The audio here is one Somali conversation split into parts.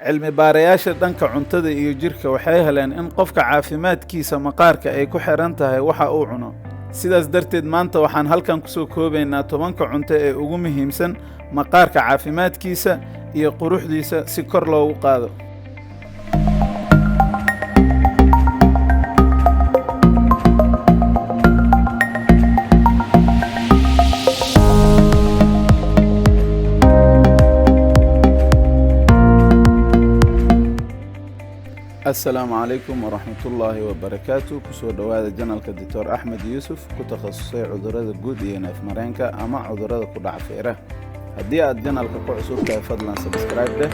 cilmi baarayaasha dhanka cuntada iyo jirka waxay heleen in qofka caafimaadkiisa maqaarka ay ku xiran tahay waxa uu cuno. sidaas darteed maanta waxaan halkan kusoo koobaynaa 10 cunto ee ugu muhiimsan maqaarka caafimaadkiisa iyo quruxdiisa si kor loogu qaado. السلام عليكم ورحمة الله وبركاته. كسو دوادا جنالك الدكتور أحمد يوسف كتخصصي عذرات جود إينا في مرينكا أما عذرات كودع فيره. هدي أد جنالك كعصوب كاي فضلا سبسكرايب ده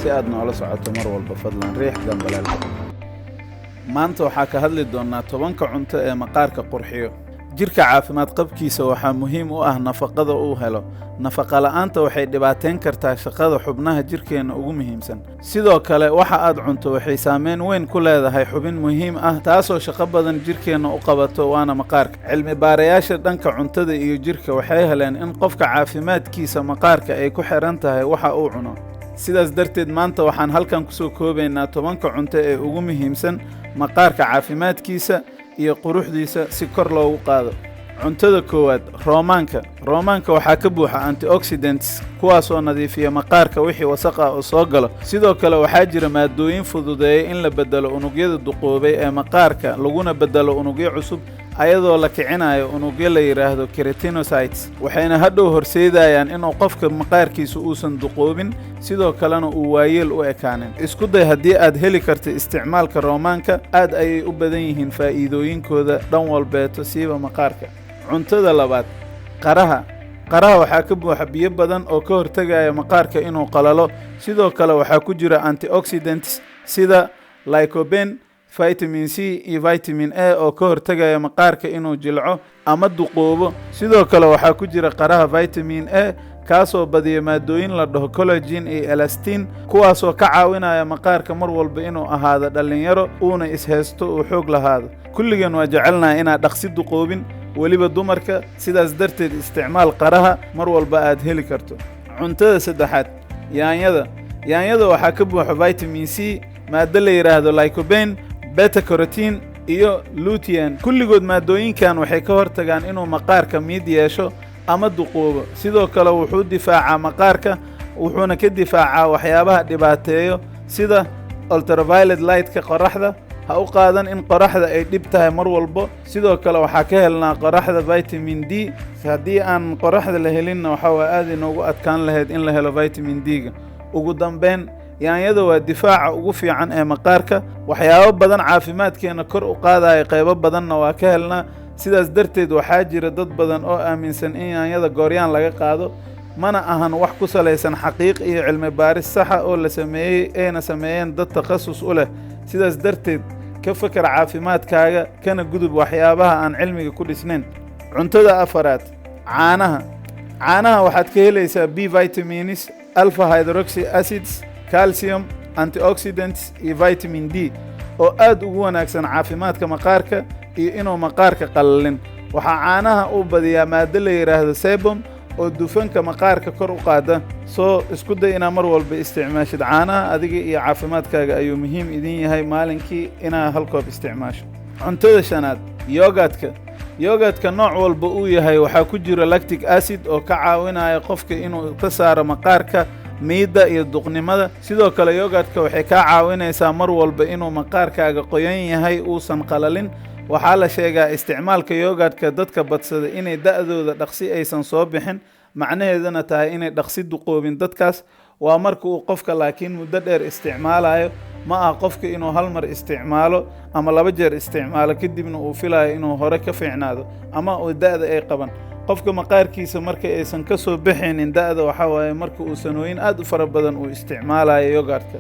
سيادنا على سعة مر والبفضلا ريح جنب الالك. ما أنتو حاكا هدلي دونا طبانك عنتا مقارك قرحيو. jirka caafimaad qabkiisa waxaa muhiim u ah nafaqada uu helo. nafaqa la'aanta waxay dhibaateyn kartaa shaqada xubnaha jirkeena ugu muhiimsan. sidoo kale waxa aad cunto waxay saameyn weyn ku leedahay xubin muhiim ah taasoo shaqo badan jirkeena u qabato waana maqaarka. cilmi baarayaasha dhanka cuntada iyo jirka waxay heleen in qofka caafimaadkiisa maqaarka ay ku xiran tahay waxa uu cuno. sidaas darteed maanta waxaan halkan kusoo koobaynaa 10 cunto ee ugu muhiimsan maqaarka caafimaadkiisa iyo quruxdiisa si kor loogu qaado. cuntada koowaad roomaanka waxaa ka buuxa antioxidants kuwaasoo nadiifiya maqaarka wixii wasakh ah oo soo galo. sidoo kale waxaa jira maadooyin fududeeya in la bedelo unugyada duqoobay ee maqaarka laguna bedelo unugyo cusub ayadoo la kicinayo unugyo la yiraahdo keratinocytes. waxayna hadhow horseedayaan inuu qofka maqaarkiisu uusan duqoobin sidoo kalena uu waayeel u ekaanin. isku day haddii aad heli karto isticmaalka roomaanka aad ayay u badan yihiin faa'iidooyinkooda dhan walbeeto siiba maqaarka. cuntada labaad qaraha waxaa ka buuxa biyo badan oo ka hortagaya maqaarka inuu qalalo. sidoo kale waxaa ku jira antioxidants sida lycopene, vitamin C iyo vitamin A oo ka hortagaya maqaarka inuu jilco ama duqoobo. sidoo kale waxaa ku jira qaraha vitamin A kaasoo badiya maadooyin la dhaho collagen iyo elastin kuwaasoo ka caawinaya maqaarka mar walba inuu ahaado dhalinyaro uuna ishaysto uu xoog lahaado. kulligan waa jecelnahay inaad dhaqsi duqoobin weliba dumarka, sidaas darteed isticmaal qaraha mar walba aad heli karto. cuntada saddexaad yaanyada waxaa ka buuxa vitamin C, maado la yiraahdo lycopene, beta carotene iyo lutein. kulligood maadooyinkan waxay ka hortagaan inuu maqaarka miid yeesho ama duqoobo. sidoo kale wuxuu difaacaa maqaarka wuxuuna ka difaacaa waxyaabaha dhibaateeyo sida ultraviolet light-ka qoraxda. ha u qaadan in qoraxda ay dhib tahay mar walba. sidoo kale waxaa ka helnaa qoraxda vitamin D. haddii aan qoraxda la helinna waxaa aad inoogu adkaan lahayd in la helo vitamin D-ga. ugu dambeyn yaanyada waa difaaca ugu fiican ee maqaarka. waxyaabo badan caafimaadkeena kor u qaadaya qaybo badanna waa ka helnaa. sidaas darteed waxaa jira dad badan oo aaminsan in yaanyada gooryaan laga qaado. mana ahan wax ku salaysan xaqiiq iyo cilmi baaris saxa oo la sameeyeen dad takhasus u leh. sidaas darteed ka fakar caafimaadkaaga kana gudub waxyaabaha aan cilmiga ku dhisnayn. cuntada afaraad caanaha waxaad ka helaysaa B vitamins, alpha hydroxy acids, calcium, antioxidants iyo vitamin D oo aad ugu wanaagsan caafimaadka maqaarka iyo inuu maqaarka qalalin. waxaa caanaha u badiyaa maado la yiraahdo sebum oo dufanka maqaarka kor u qaada. soo isku day inaad mar walba isticmaashid caanaha. adiga iyo caafimaadkaaga ayuu muhiim idin yahay maalinkii inaad hal koob isticmaasho. cuntada shanaad yoogaadka nooc walba uu yahay waxaa ku jira lactic acid oo ka caawinaya qofka inuu ka saaro maqaarka miida iyo duqnimada. sidoo kale yoogaadka waxay kaa caawinaysaa mar walba inuu maqaarkaaga qoyan yahay uusan qalalin. waxaa la sheegaa isticmaalka yoogaadka dadka badsada inay da'dooda dhaqsi aysan soo bixin macnaheeduna tahay inay dhaqsi duqoobin. dadkaas waa marka uu qofka laakiin muddo dheer isticmaalayo ma aha qofka inuu hal mar isticmaalo ama 2 jeer isticmaalo kadibna uu filayo inuu hore ka fiicnaado ama uu da'da ay qaban. qofka maqaarkiisa marka aysan ka soo bixinin da'da waxaa waaye marka uu sanooyin aad u fara badan uu isticmaalayo yoogaadka.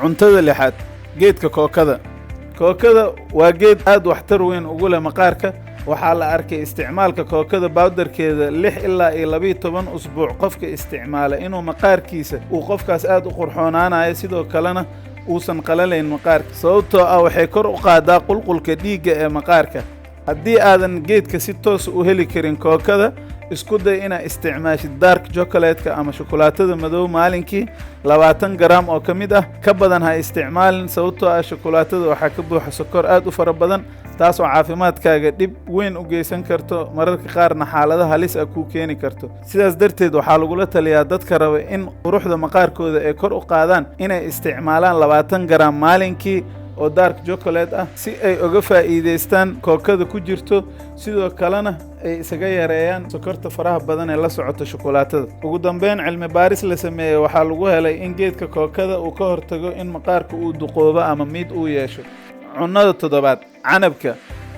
cuntada lixaad geedka kookada waa geed aad waxtar weyn ugu leh maqaarka. waxaa la arkay isticmaalka kookada bawdarkeeda 6 ilaa 12 usbuuc qofka isticmaala inuu maqaarkiisa uu qofkaas aad u qurxoonaanayo sidoo kalena uusan qalalayn maqaarka. sababtoo ah waxay kor u qaadaa qulqulka dhiigga ee maqaarka. haddii aadan geedka si toos u heli karin kookada isku day inaad isticmaashid dark chocolate-ka ama shukulaatada madow maalinkii 20 garam oo ka mid ah. ka badan ha isticmaalin sababtoo ah shukulaatada waxaa ka buuxa sokor aad u fara badan, taasoo caafimaadkaaga dhib weyn u geysan karto, mararka qaarna xaalado halis ah kuu keeni karto. sidaas darteed waxaa lagula taliyaa dadka raba in quruxda maqaarkooda ay kor u qaadaan inay isticmaalaan 20 garam maalinkii oo dark chocolate ah si ay uga faa'iideystaan kookada ku jirto, sidoo kalena ay isaga yareeyaan sokorta faraha badan ee la socota shukulaatada. ugu dambeyn, cilmi baaris la sameeyey waxaa lagu helay in geedka kookada uu ka hortago in maqaarka uu duqoobo ama miid uu yeesho. cunnada 7aad, canabka.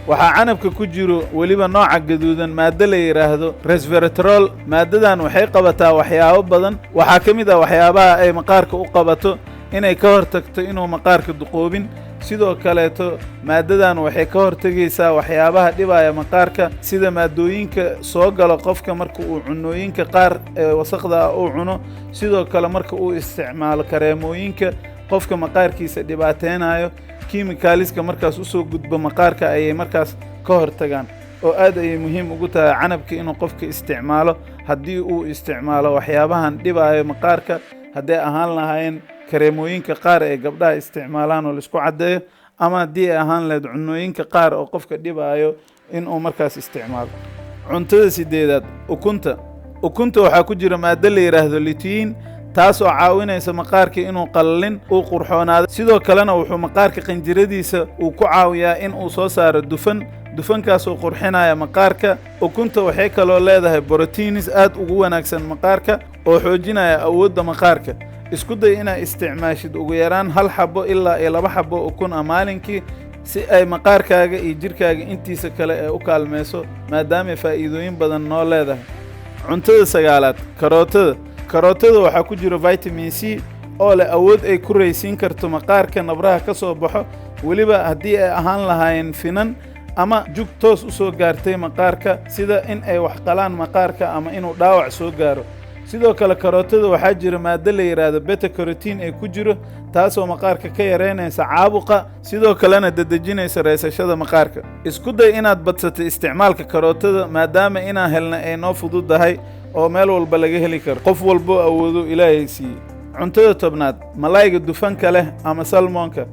waxaa canabka ku jiro weliba nooca gaduudan maaddo la yidhaahdo resveratrol. maaddadan waxay qabataa waxyaabo badan. waxaa ka mid ah waxyaabaha ay maqaarka u qabato inay ka hortagto inuu maqaarka duqoobin. sidoo kaleeto maaddadan waxay ka hortagaysaa waxyaabaha dhibaya maqaarka sida maadooyinka soo gala qofka marka uu cunooyinka qaar ee wasaqda ah uu cuno, sidoo kale marka uu isticmaalo kareemooyinka qofka maqaarkiisa dhibaateynayo. kiimikaaliska markaas usoo gudbo maqaarka ayay markaas ka hortagaan, oo aad ayay muhiim ugu tahay canabka inuu qofka isticmaalo haddii uu isticmaalo waxyaabahan dhibayo maqaarka, hadday ahaan lahaayeen kareemooyinka qaar ee gabdhaha isticmaalaan oo laisku caddeeyo, ama haddii ay ahaan lahayd cunooyinka qaar oo qofka dhibayo inuu markaas isticmaalo. cuntada 8aad, ukunta. ukunta waxaa ku jira maaddo la yidhaahdo lutein, taasoo caawinaysa maqaarka inuu qalalin uu qurxoonaado, sidoo kalena wuxuu maqaarka qanjiradiisa uu ku caawiyaa in uu soo saaro dufankaasoo qurxinaya maqaarka. ukunta waxay kaloo leedahay borotiinis aad ugu wanaagsan maqaarka oo xoojinaya awoodda maqaarka. isku day inaad isticmaashid ugu yaraan 1 xabo ilaa 2 xabo ukun ah maalinkii si ay maqaarkaaga iyo jirkaaga intiisa kale ee u kaalmayso, maadaama faa'iidooyin badan noo leedahay. cuntada 9aad, karootada. karootada waxaa ku jira vitamin C oo leh awood ay ku raysiin karto maqaarka nabraha ka soo baxo, weliba haddii ay ahaan lahaayeen finan ama jug toos u soo gaartay maqaarka, sida in ay wax qalaan maqaarka ama inuu dhaawac soo gaaro. sidoo kale karootada waxaa jira maaddo la yidhaahdo beta carotene ee ku jiro, taasoo maqaarka ka yareynaysa caabuqa, sidoo kalena dedejinaysa raysashada maqaarka. isku day inaad badsato isticmaalka karootada maadaama inaan helna ay noo fududahay oo meel walba laga heli karo, qof walbo awoodo ilaahay siiyey. cuntada 10aad, malayga dufanka leh ama salmonka.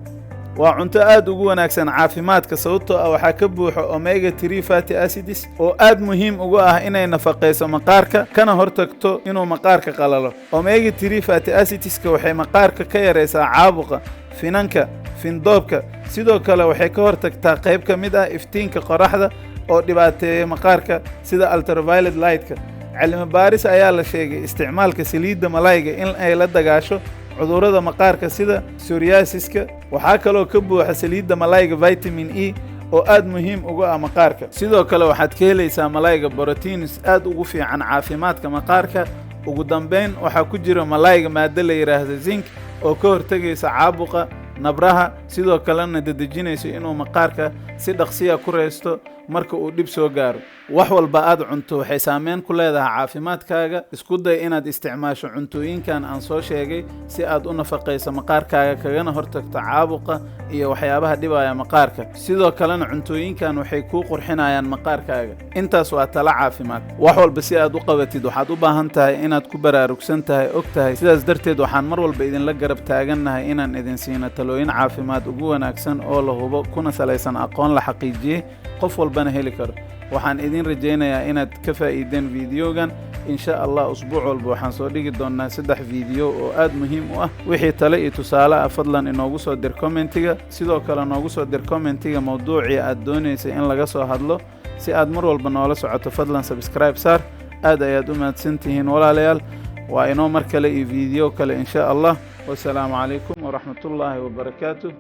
waa cunto aad ugu wanaagsan caafimaadka sababtoo ah waxaa ka buuxa omega 3 fatty acids oo aad muhiim ugu ah inay nafaqeyso maqaarka kana hortagto inuu maqaarka qalalo. omega 3 fatty acidska waxay maqaarka ka yareysaa caabuqa, finanka, findoobka, sidoo kale waxay ka hortagtaa qayb ka mid ah iftiinka qoraxda oo dhibaateeya maqaarka sida ultraviolet light-ka. cilmi baaris ayaa la sheegay isticmaalka saliidda malayga in ay la dagaasho cudurrada maqaarka sida psoriasiska. waxaa kaloo ka buuxa saliidda malayga vitamin E oo aad muhiim ugu ah maqaarka. sidoo kale waxaad ka helaysaa malayga borotiinis aad ugu fiican caafimaadka maqaarka. ugu dambeyn, waxaa ku jira malayga maaddo la yidhaahdo zinc oo ka hortagaysa caabuqa nabraha, sidoo kalena dedejinaysa inuu maqaarka si dhaqsiya ku raysto marka uu dhib soo gaaro. wax walba aad cunto waxay saameyn ku leedahay caafimaadkaaga. isku day inaad isticmaasho cuntooyinkan aan soo sheegay si aad u nafaqayso maqaarkaaga kagana hortagto caabuqa iyo waxyaabaha dhibaya maqaarka. sidoo kalena cuntooyinkan waxay kuu qurxinayaan maqaarkaaga. intaas waa talo caafimaad. wax walba si aad u qabatid waxaad u baahan tahay inaad ku baraarugsan tahay, og tahay. sidaas darteed waxaan mar walba idinla garab taagannahay inaan idin siino talooyin caafimaad ugu wanaagsan oo la hubo kuna salaysan aqoon la xaqiijiyey, qof walbana heli karo. waxaan idin rajaynayaa inaad ka faa'iideen fiidiyogan. insha allah usbuuc walba waxaan soo dhigi doonaa 3 fiidiyo oo aad muhiim u ah. wixii tale iyo tusaale ah fadlan inoogu soo dir commentiga, sidoo kale noogu soo dir commentiga mawduucii aad doonaysay in laga soo hadlo. si aad mar walba noola socoto fadlan subscribe saar. aad ayaad u mahadsantihiin walaalayaal. waa inoo mar kale iyo fiidiyo kale insha allah. wasalaamu calaykum waraxmatullaahi wabarakaatuh.